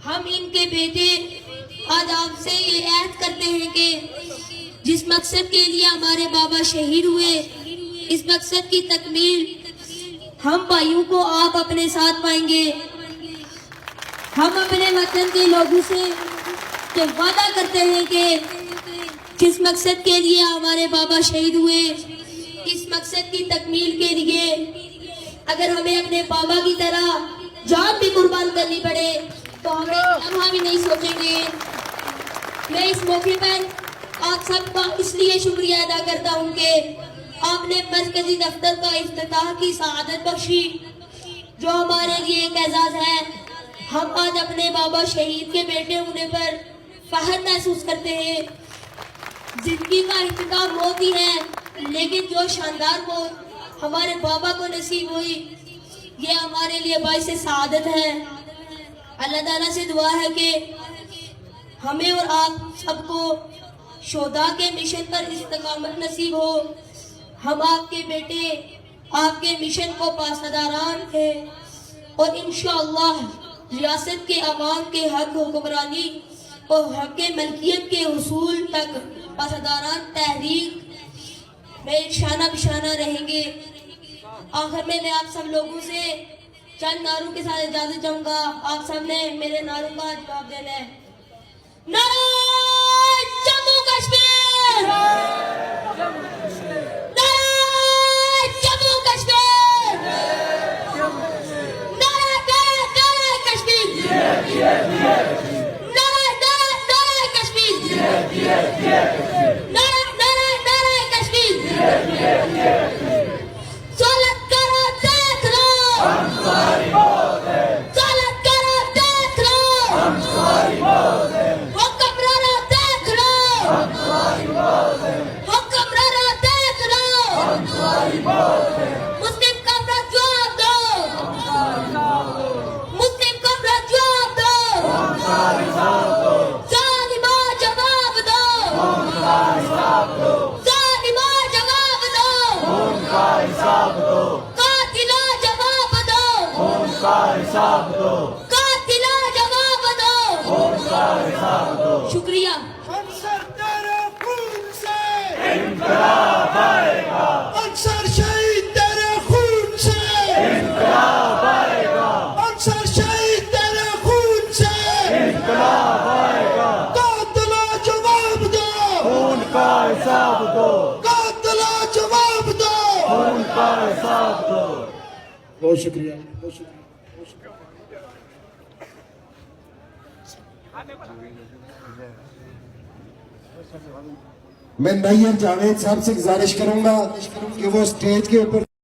हम इनके बेटे आज आपसे ये ऐद करते हैं कि जिस मकसद के लिए हमारे बाबा शहीद हुए, इस मकसद की तकमील हम भाइयों को आप अपने साथ पाएंगे। हम अपने वतन के लोगों से तो वादा करते हैं कि जिस मकसद के लिए हमारे बाबा शहीद हुए, इस मकसद की तकमील के लिए अगर हमें अपने बाबा की तरह जान भी कुर्बान करनी पड़े तो हमें लम्हा भी नहीं सोचेंगे। मैं इस मौके पर आप सबका इसलिए शुक्रिया अदा करता हूँ कि आपने मरकजी दफ्तर का इफ्तिताह की सआदत बख्शी, जो हमारे लिए एक एजाज है। हम आज अपने बाबा शहीद के बेटे होने पर फख्र महसूस करते हैं। जिंदगी का इख्तिताम मौत ही है, लेकिन जो शानदार मौत हमारे बाबा को नसीब हुई, ये हमारे लिए बाइस सआदत है। अल्लाह ताला से दुआ है कि हमें और आप सबको शोधा के मिशन पर इस्तकामत नसीब हो। हम आपके बेटे आपके मिशन को पासदारान है और इंशाअल्लाह रियासत के अवाम के हक हुक्मरानी और हक के मलकियत के उसूल तक पासदारान तहरीक में शाना बिशाना रहेंगे। आखिर में मैं आप सब लोगों से चंद नारों के साथ इजाजत चाहूंगा। आप सब ने मेरे नारों का जवाब देना है। नारा जम्मू कश्मीर, नारा जम्मू कश्मीर, नारा कश्मीर, नारा कश्मीर, नारा कश्मीर। शुक्रिया। अनसर तेरे खून से इंकलाब आएगा, अनसर शहीद तेरे खून से इंकलाब आएगा, अनसर शहीद तेरे खून से इंकलाब आएगा। कातिला जवाब दो, खून का हिसाब दो, कातिला जवाब दो। खून का हिसाब दो। बहुत शुक्रिया, बहुत शुक्रिया। मैं नायर जावेद साहब से गुजारिश करूंगा कि वो स्टेज के ऊपर